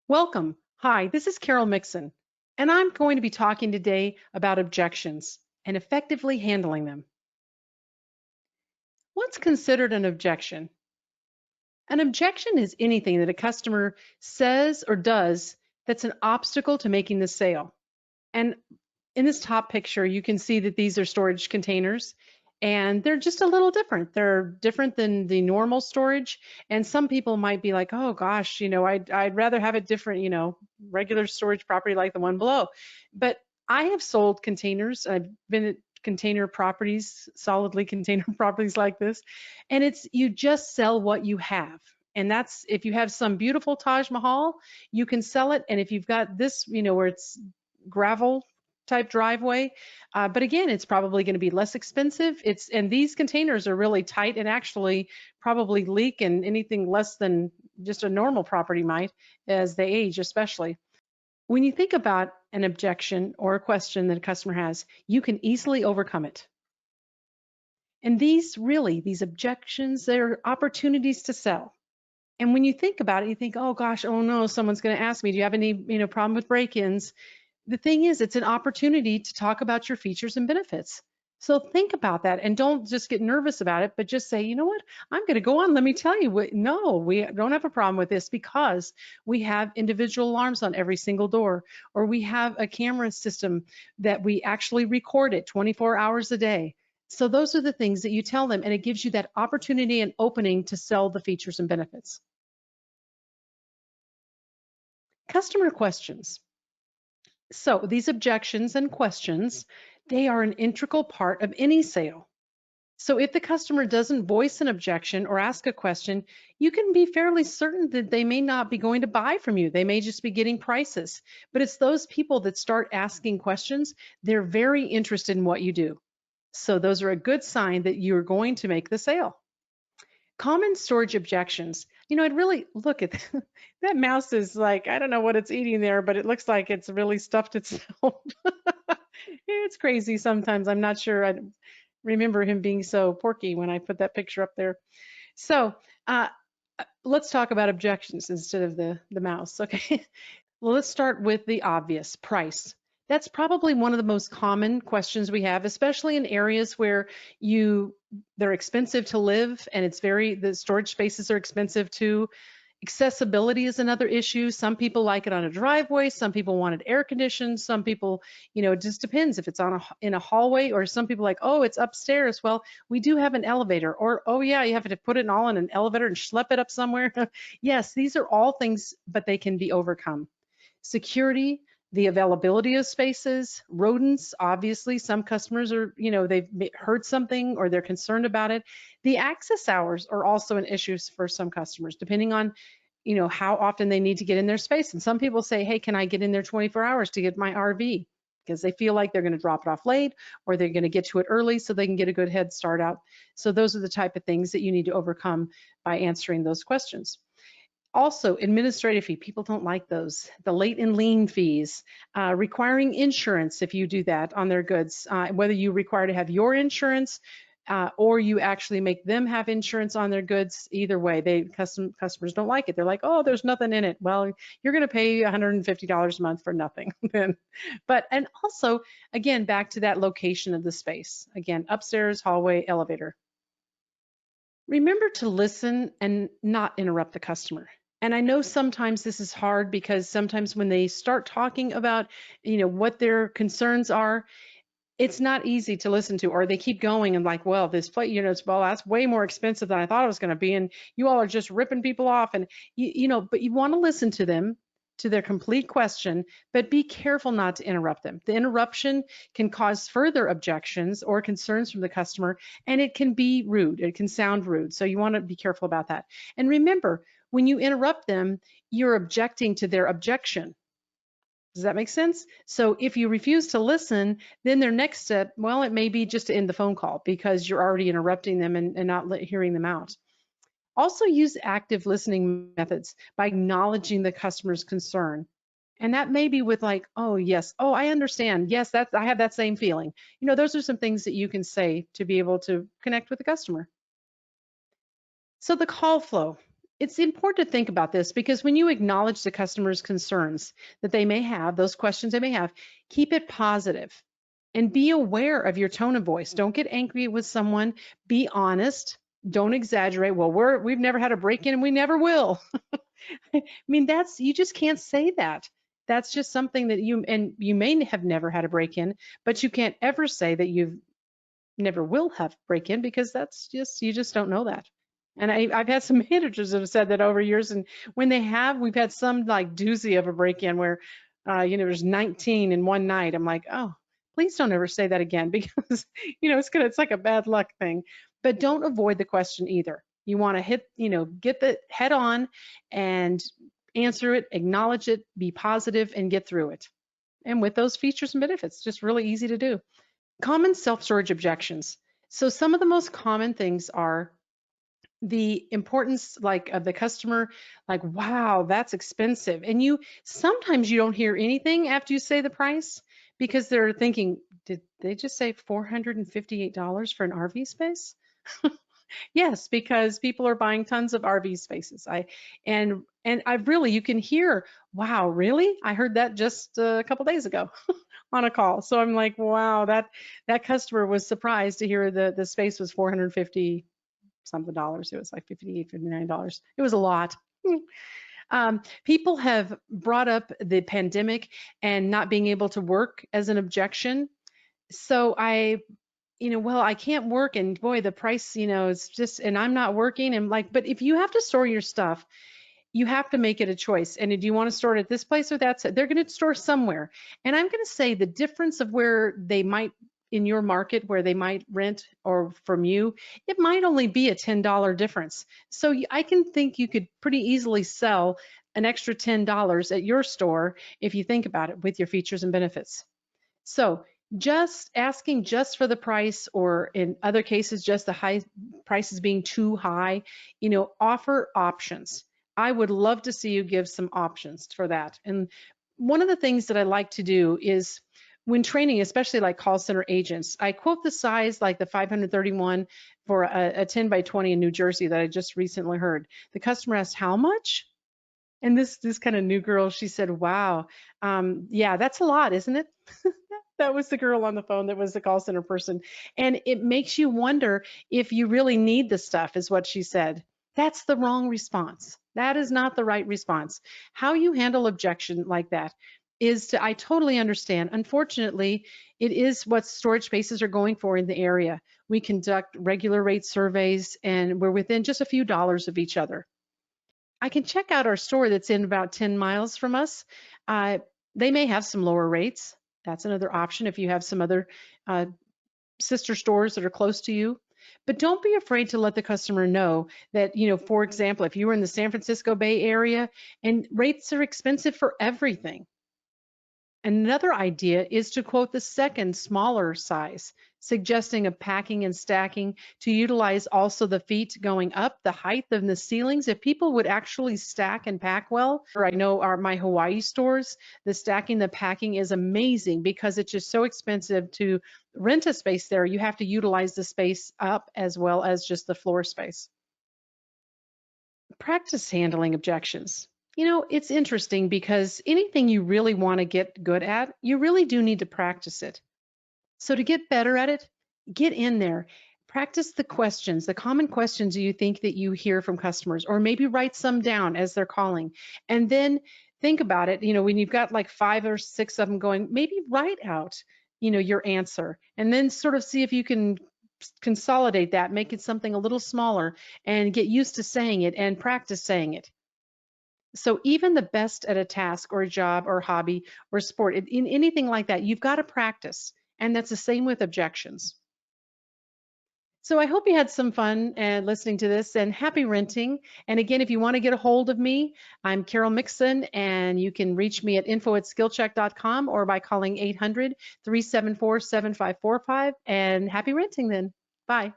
Welcome. Hi, this is Carol Mixon, and I'm going to be talking today about objections and effectively handling them. What's considered an objection? An objection is anything that a customer says or does that's an obstacle to making the sale. And in this top picture, you can see that these are storage containers and they're just a little different. They're different than the normal storage. And some people might be like, oh gosh, I'd rather have it different, regular storage property like the one below. But I have sold containers. I've been at container properties, solidly container properties like this. And it's you just sell what you have. And that's if you have some beautiful Taj Mahal, you can sell it. And if you've got this, where it's gravel type driveway. But again, it's probably going to be less expensive. And these containers are really tight and actually probably leak and anything less than just a normal property might as they age, especially. When you think about an objection or a question that a customer has, you can easily overcome it. And these objections, they're opportunities to sell. And when you think about it, you think, oh gosh, oh no, someone's going to ask me, do you have any, problem with break-ins? The thing is, it's an opportunity to talk about your features and benefits. So think about that and don't just get nervous about it, but just say, you know what, I'm going to go on. Let me tell you what, no, we don't have a problem with this because we have individual alarms on every single door, or we have a camera system that we actually record it 24 hours a day. So those are the things that you tell them, and it gives you that opportunity and opening to sell the features and benefits. Customer questions. So these objections and questions, they are an integral part of any sale. So if the customer doesn't voice an objection or ask a question, you can be fairly certain that they may not be going to buy from you. They may just be getting prices. But it's those people that start asking questions, they're very interested in what you do. So those are a good sign that you're going to make the sale. Common storage objections. I'd really look at that mouse is like, I don't know what it's eating there, but it looks like it's really stuffed itself. It's crazy sometimes. I'm not sure. I remember him being so porky when I put that picture up there. So uh, let's talk about objections instead of the mouse. Okay. Well, let's start with the obvious price. That's probably one of the most common questions we have, especially in areas where they're expensive to live and the storage spaces are expensive too. Accessibility is another issue. Some people like it on a driveway. Some people want it air conditioned. Some people, it just depends if it's in a hallway, or some people like, oh, it's upstairs. Well, we do have an elevator, or, oh yeah, you have to put it all in an elevator and schlep it up somewhere. Yes, these are all things, but they can be overcome. Security, the availability of spaces, rodents, obviously some customers are, they've heard something or they're concerned about it. The access hours are also an issue for some customers, depending on, how often they need to get in their space. And some people say, hey, can I get in there 24 hours to get my RV? Because they feel like they're going to drop it off late or they're going to get to it early so they can get a good head start out. So those are the type of things that you need to overcome by answering those questions. Also, administrative fee, people don't like those. The late and lien fees, requiring insurance if you do that on their goods, whether you require to have your insurance or you actually make them have insurance on their goods, either way, customers don't like it. They're like, oh, there's nothing in it. Well, you're gonna pay $150 a month for nothing. And also, again, back to that location of the space. Again, upstairs, hallway, elevator. Remember to listen and not interrupt the customer. And I know sometimes this is hard because sometimes when they start talking about, what their concerns are, it's not easy to listen to, or they keep going and like, well, this plate, well, that's way more expensive than I thought it was going to be. And you all are just ripping people off. And, but you want to listen to them, to their complete question, but be careful not to interrupt them. The interruption can cause further objections or concerns from the customer, and it can be rude. It can sound rude. So you want to be careful about that. And remember, when you interrupt them, you're objecting to their objection. Does that make sense? So if you refuse to listen, then their next step, well, it may be just to end the phone call because you're already interrupting them and not hearing them out. Also use active listening methods by acknowledging the customer's concern. And that may be with like, oh, yes, oh, I understand. Yes, I have that same feeling. Those are some things that you can say to be able to connect with the customer. So the call flow. It's important to think about this because when you acknowledge the customer's concerns that they may have, those questions they may have, keep it positive and be aware of your tone of voice. Don't get angry with someone. Be honest. Don't exaggerate. Well, we've never had a break-in and we never will. I mean, that's you just can't say that. That's just something that you may have never had a break-in, but you can't ever say that you've never will have break-in because that's just you just don't know that. And I've had some managers that have said that over years, and when they have, we've had some like doozy of a break-in where, there's 19 in one night. I'm like, oh, please don't ever say that again because it's like a bad luck thing. But don't avoid the question either. You want to get the head on and answer it, acknowledge it, be positive, and get through it. And with those features and benefits, just really easy to do. Common self-storage objections. So some of the most common things are the importance like of the customer, like, wow, that's expensive. And sometimes you don't hear anything after you say the price because they're thinking, did they just say $458 for an RV space? Yes, because people are buying tons of RV spaces. I really, you can hear, wow, really? I heard that just a couple days ago on a call. So I'm like, wow, that customer was surprised to hear the space was 450 something dollars. It was like $58, $59. It was a lot. People have brought up the pandemic and not being able to work as an objection. So well, I can't work and boy, the price, it's just, and I'm not working. And like, but if you have to store your stuff, you have to make it a choice. And do you want to store it at this place or that? They're going to store somewhere. And I'm going to say the difference of where they might in your market where they might rent or from you, it might only be a $10 difference. So I can think you could pretty easily sell an extra $10 at your store if you think about it with your features and benefits. So just asking just for the price, or in other cases, just the high prices being too high, offer options. I would love to see you give some options for that. And one of the things that I like to do is when training, especially like call center agents, I quote the size like the 531 for a 10 by 20 in New Jersey that I just recently heard. The customer asked, how much? And this kind of new girl, she said, wow, yeah, that's a lot, isn't it? That was the girl on the phone that was the call center person. And it makes you wonder if you really need the stuff, is what she said. That's the wrong response. That is not the right response. How you handle objection like that is I totally understand. Unfortunately, it is what storage spaces are going for in the area. We conduct regular rate surveys and we're within just a few dollars of each other. I can check out our store that's in about 10 miles from us. They may have some lower rates. That's another option if you have some other sister stores that are close to you. But don't be afraid to let the customer know that, for example, if you were in the San Francisco Bay Area and rates are expensive for everything. Another idea is to quote the second smaller size, suggesting a packing and stacking to utilize also the feet going up, the height of the ceilings. If people would actually stack and pack well, or I know my Hawaii stores, the stacking, the packing is amazing because it's just so expensive to rent a space there. You have to utilize the space up as well as just the floor space. Practice handling objections. It's interesting because anything you really want to get good at, you really do need to practice it. So to get better at it, get in there. Practice the questions, the common questions you think that you hear from customers, or maybe write some down as they're calling. And then think about it, when you've got like 5 or 6 of them going, maybe write out, your answer, and then sort of see if you can consolidate that, make it something a little smaller, and get used to saying it and practice saying it. So even the best at a task or a job or hobby or sport, in anything like that, you've got to practice. And that's the same with objections. So I hope you had some fun listening to this, and happy renting. And again, if you want to get a hold of me, I'm Carol Mixon, and you can reach me at info@skillcheck.com or by calling 800-374-7545. And happy renting then. Bye.